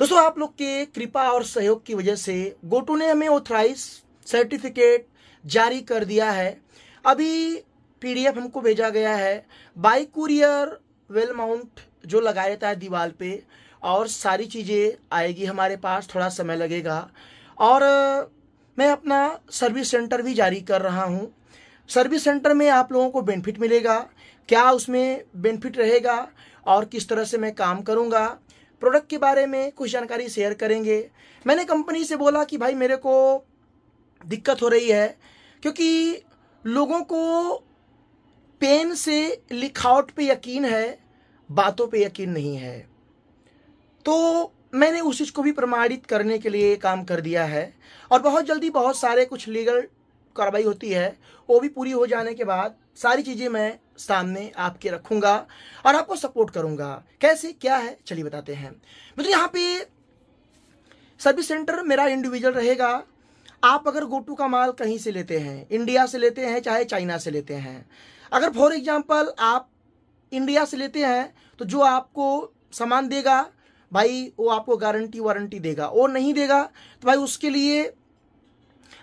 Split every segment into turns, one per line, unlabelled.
दोस्तों, आप लोग के कृपा और सहयोग की वजह से गोटू ने हमें ऑथराइज सर्टिफिकेट जारी कर दिया है। अभी पीडीएफ हमको भेजा गया है। बाई कुरियर वेल माउंट जो लगाया रहता है दीवार पे, और सारी चीज़ें आएगी हमारे पास, थोड़ा समय लगेगा। और मैं अपना सर्विस सेंटर भी जारी कर रहा हूँ। सर्विस सेंटर में आप लोगों को बेनिफिट मिलेगा, क्या उसमें बेनिफिट रहेगा और किस तरह से मैं काम करूँगा, प्रोडक्ट के बारे में कुछ जानकारी शेयर करेंगे। मैंने कंपनी से बोला कि भाई मेरे को दिक्कत हो रही है, क्योंकि लोगों को पेन से लिखावट पे यकीन है, बातों पे यकीन नहीं है। तो मैंने उस चीज़ को भी प्रमाणित करने के लिए काम कर दिया है, और बहुत जल्दी बहुत सारे कुछ लीगल कार्रवाई होती है, वो भी पूरी हो जाने के बाद सारी चीज़ें मैं सामने आपके रखूँगा और आपको सपोर्ट करूँगा। कैसे क्या है चलिए बताते हैं। मतलब यहाँ पे सर्विस सेंटर मेरा इंडिविजुअल रहेगा। आप अगर गोटू का माल कहीं से लेते हैं, इंडिया से लेते हैं चाहे चाइना से लेते हैं, अगर फॉर एग्जांपल आप इंडिया से लेते हैं तो जो आपको सामान देगा भाई वो आपको गारंटी वारंटी देगा, और नहीं देगा तो भाई उसके लिए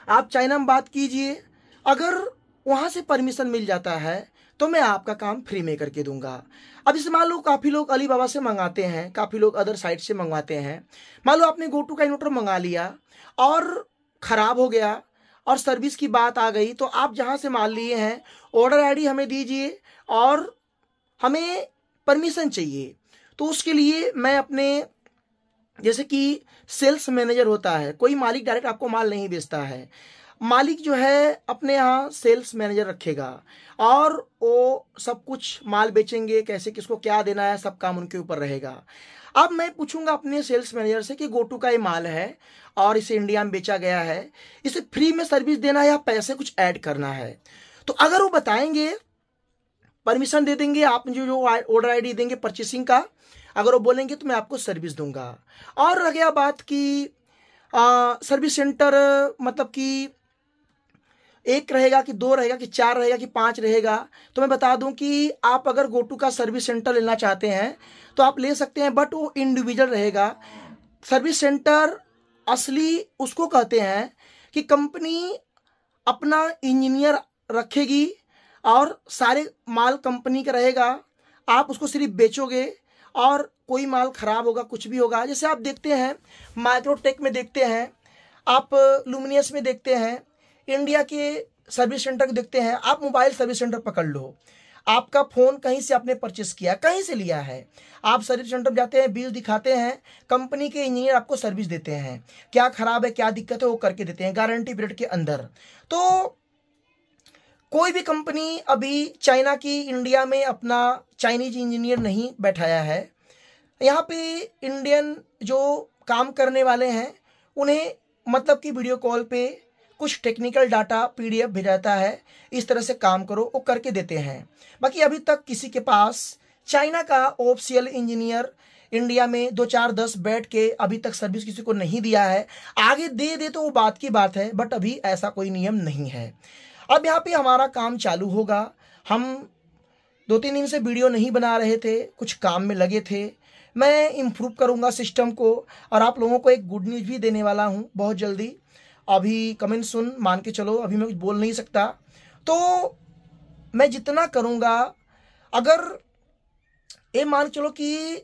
आप चाइना में बात कीजिए। अगर वहाँ से परमिशन मिल जाता है तो मैं आपका काम फ्री में करके दूंगा। अब इसे मान लो काफ़ी लोग अलीबाबा से मंगाते हैं, काफ़ी लोग अदर साइट से मंगवाते हैं। मान लो आपने गोटू का इन्वर्टर मंगा लिया और ख़राब हो गया और सर्विस की बात आ गई, तो आप जहाँ से माल लिए हैं ऑर्डर आईडी हमें दीजिए और हमें परमिशन चाहिए। तो उसके लिए मैं अपने, जैसे कि सेल्स मैनेजर होता है, कोई मालिक डायरेक्ट आपको माल नहीं बेचता है, मालिक जो है अपने यहाँ सेल्स मैनेजर रखेगा और वो सब कुछ माल बेचेंगे, कैसे किसको क्या देना है सब काम उनके ऊपर रहेगा। अब मैं पूछूंगा अपने सेल्स मैनेजर से कि गोटू का ये माल है और इसे इंडिया में बेचा गया है, इसे फ्री में सर्विस देना है या पैसे कुछ ऐड करना है। तो अगर वो बताएंगे, परमिशन दे देंगे, आप मुझे जो ऑर्डर आईडी देंगे परचेसिंग का, अगर वो बोलेंगे तो मैं आपको सर्विस दूंगा। और रह गया बात की सर्विस सेंटर, मतलब कि एक रहेगा कि दो रहेगा कि चार रहेगा कि पांच रहेगा, तो मैं बता दूं कि आप अगर गोटू का सर्विस सेंटर लेना चाहते हैं तो आप ले सकते हैं, बट वो इंडिविजुअल रहेगा। सर्विस सेंटर असली उसको कहते हैं कि कंपनी अपना इंजीनियर रखेगी और सारे माल कंपनी का रहेगा, आप उसको सिर्फ बेचोगे और कोई माल खराब होगा कुछ भी होगा। जैसे आप देखते हैं माइक्रोटेक में देखते हैं, आप लुमिनियस में देखते हैं, इंडिया के सर्विस सेंटर देखते हैं, आप मोबाइल सर्विस सेंटर पकड़ लो, आपका फ़ोन कहीं से आपने परचेस किया, कहीं से लिया है, आप सर्विस सेंटर जाते हैं, बिल दिखाते हैं, कंपनी के इंजीनियर आपको सर्विस देते हैं, क्या खराब है क्या दिक्कत है वो करके देते हैं गारंटी पीरियड के अंदर। तो कोई भी कंपनी अभी चाइना की इंडिया में अपना चाइनीज इंजीनियर नहीं बैठाया है। यहाँ पे इंडियन जो काम करने वाले हैं उन्हें मतलब कि वीडियो कॉल पे कुछ टेक्निकल डाटा पीडीएफ भेजाता है, इस तरह से काम करो, वो करके देते हैं। बाकी अभी तक किसी के पास चाइना का ऑफिशियल इंजीनियर इंडिया में 2 4 10 बैठ के अभी तक सर्विस किसी को नहीं दिया है। आगे दे दे तो वो बात की बात है, बट अभी ऐसा कोई नियम नहीं है। अब यहाँ पे हमारा काम चालू होगा। हम 2 3 दिन से वीडियो नहीं बना रहे थे, कुछ काम में लगे थे। मैं इम्प्रूव करूँगा सिस्टम को और आप लोगों को एक गुड न्यूज़ भी देने वाला हूँ बहुत जल्दी। अभी कमेंट सुन मान के चलो, अभी मैं कुछ बोल नहीं सकता। तो मैं जितना करूँगा, अगर ये मान चलो कि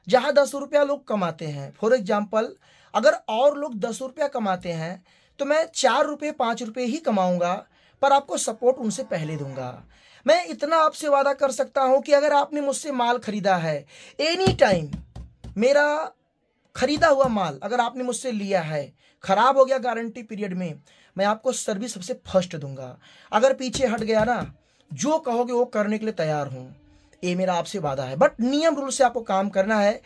जहाँ 10 रुपया लोग कमाते हैं, फॉर एग्जाम्पल अगर और लोग 10 रुपया कमाते हैं तो मैं 4 रुपये 5 रुपये ही कमाऊँगा, पर आपको सपोर्ट उनसे पहले दूंगा। मैं इतना आपसे वादा कर सकता हूं कि अगर आपने मुझसे माल खरीदा है, एनी टाइम मेरा खरीदा हुआ माल अगर आपने मुझसे लिया है, खराब हो गया गारंटी पीरियड में, मैं आपको सर्विस सबसे फर्स्ट दूंगा। अगर पीछे हट गया ना, जो कहोगे वो करने के लिए तैयार हूं, ये मेरा आपसे वादा है। बट नियम रूल से आपको काम करना है,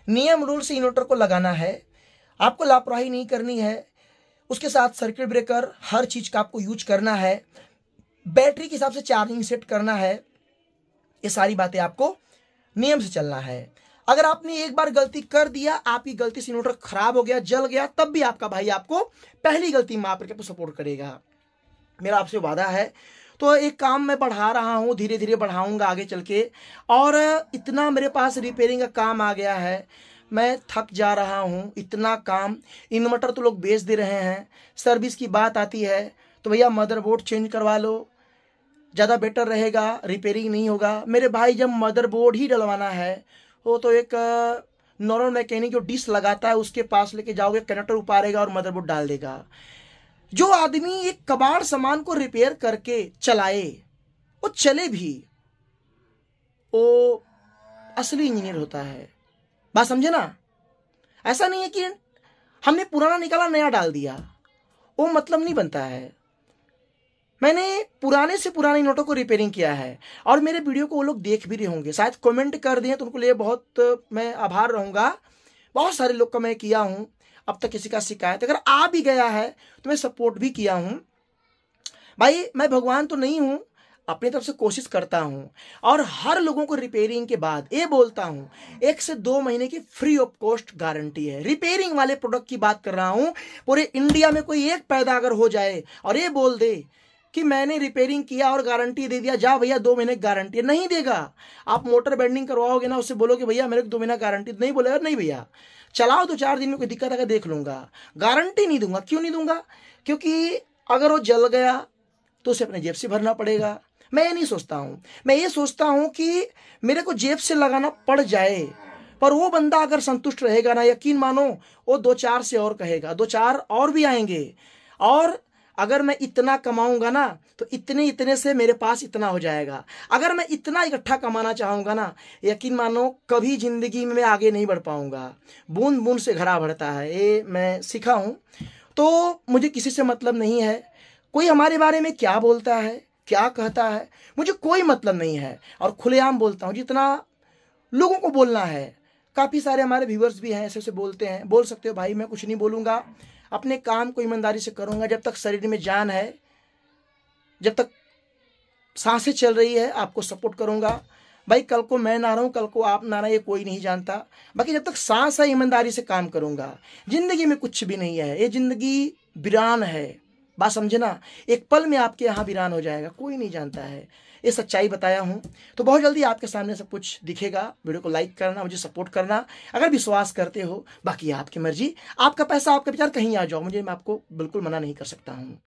नियम रूल से इन्वर्टर को लगाना है, आपको लापरवाही नहीं करनी है। उसके साथ सर्किट ब्रेकर हर चीज़ का आपको यूज करना है, बैटरी के हिसाब से चार्जिंग सेट करना है, ये सारी बातें आपको नियम से चलना है। अगर आपने एक बार गलती कर दिया, आपकी गलती से इन्वर्टर खराब हो गया, जल गया, तब भी आपका भाई आपको पहली गलती माफ करके आपको सपोर्ट करेगा, मेरा आपसे वादा है। तो एक काम मैं बढ़ा रहा हूँ, धीरे धीरे बढ़ाऊंगा आगे चल के। और इतना मेरे पास रिपेयरिंग का काम आ गया है, मैं थक जा रहा हूँ, इतना काम, इन्वर्टर तो लोग बेच दे रहे हैं, सर्विस की बात आती है तो भैया मदरबोर्ड चेंज करवा लो, ज़्यादा बेटर रहेगा, रिपेयरिंग नहीं होगा। मेरे भाई जब मदरबोर्ड ही डलवाना है वो तो एक नॉर्मल मैकेनिक जो डिश लगाता है उसके पास लेके जाओगे, कनेक्टर उतारेगा और मदरबोर्ड डाल देगा। जो आदमी एक कबाड़ सामान को रिपेयर करके चलाए, वो चले भी, वो असली इंजीनियर होता है। बात समझे ना? ऐसा नहीं है कि हमने पुराना निकाला नया डाल दिया, वो मतलब नहीं बनता है। मैंने पुराने से पुराने नोटों को रिपेयरिंग किया है और मेरे वीडियो को वो लोग देख भी रहे होंगे, शायद कमेंट कर दिए तो उनको लिए बहुत मैं आभार रहूँगा। बहुत सारे लोग का मैं किया हूँ, अब तक किसी का शिकायत अगर आ भी गया है तो मैं सपोर्ट भी किया हूँ। भाई मैं भगवान तो नहीं हूँ, अपनी तरफ से कोशिश करता हूँ और हर लोगों को रिपेयरिंग के बाद ये बोलता हूँ 1 से 2 महीने की फ्री ऑफ कॉस्ट गारंटी है। रिपेयरिंग वाले प्रोडक्ट की बात कर रहा हूँ। पूरे इंडिया में कोई एक पैदा अगर हो जाए और ये बोल दे कि मैंने रिपेयरिंग किया और गारंटी दे दिया, जा भैया 2 महीने की गारंटी, नहीं देगा। आप मोटर बेंडिंग करवाओगे ना, उससे बोलोगे भैया मेरे को 2 महीना गारंटी, नहीं बोलेगा नहीं भैया चलाओ 2-4 दिन में कोई दिक्कत अगर देख लूंगा, गारंटी नहीं दूंगा। क्यों नहीं दूंगा? क्योंकि अगर वो जल गया तो उसे अपने जेब से भरना पड़ेगा। मैं ये नहीं सोचता हूँ, मैं ये सोचता हूँ कि मेरे को जेब से लगाना पड़ जाए, पर वो बंदा अगर संतुष्ट रहेगा ना, यकीन मानो वो 2-4 से और कहेगा, 2-4 और भी आएंगे। और अगर मैं इतना कमाऊंगा ना तो इतने से मेरे पास इतना हो जाएगा। अगर मैं इतना इकट्ठा कमाना चाहूंगा ना, यकीन मानो कभी जिंदगी में मैं आगे नहीं बढ़ पाऊंगा। बूंद बूंद से घड़ा भरता है, ये मैं सीखा हूँ। तो मुझे किसी से मतलब नहीं है, कोई हमारे बारे में क्या बोलता है क्या कहता है मुझे कोई मतलब नहीं है। और खुलेआम बोलता हूँ जितना लोगों को बोलना है। काफ़ी सारे हमारे व्यूअर्स भी हैं ऐसे ऐसे बोलते हैं, बोल सकते हो भाई, मैं कुछ नहीं बोलूँगा, अपने काम को ईमानदारी से करूँगा। जब तक शरीर में जान है, जब तक सांसें चल रही है, आपको सपोर्ट करूँगा। भाई कल को मैं ना रहूँ, कल को आप ना रहे, ये कोई नहीं जानता। बाकी जब तक सांस है ईमानदारी से काम करूँगा। ज़िंदगी में कुछ भी नहीं है, ये ज़िंदगी वीरान है। बात समझे ना? एक पल में आपके यहाँ वीरान हो जाएगा, कोई नहीं जानता है। ये सच्चाई बताया हूँ। तो बहुत जल्दी आपके सामने सब कुछ दिखेगा। वीडियो को लाइक करना, मुझे सपोर्ट करना अगर विश्वास करते हो। बाकी आपकी मर्जी, आपका पैसा आपका विचार, कहीं आ जाओ, मुझे मैं आपको बिल्कुल मना नहीं कर सकता हूँ।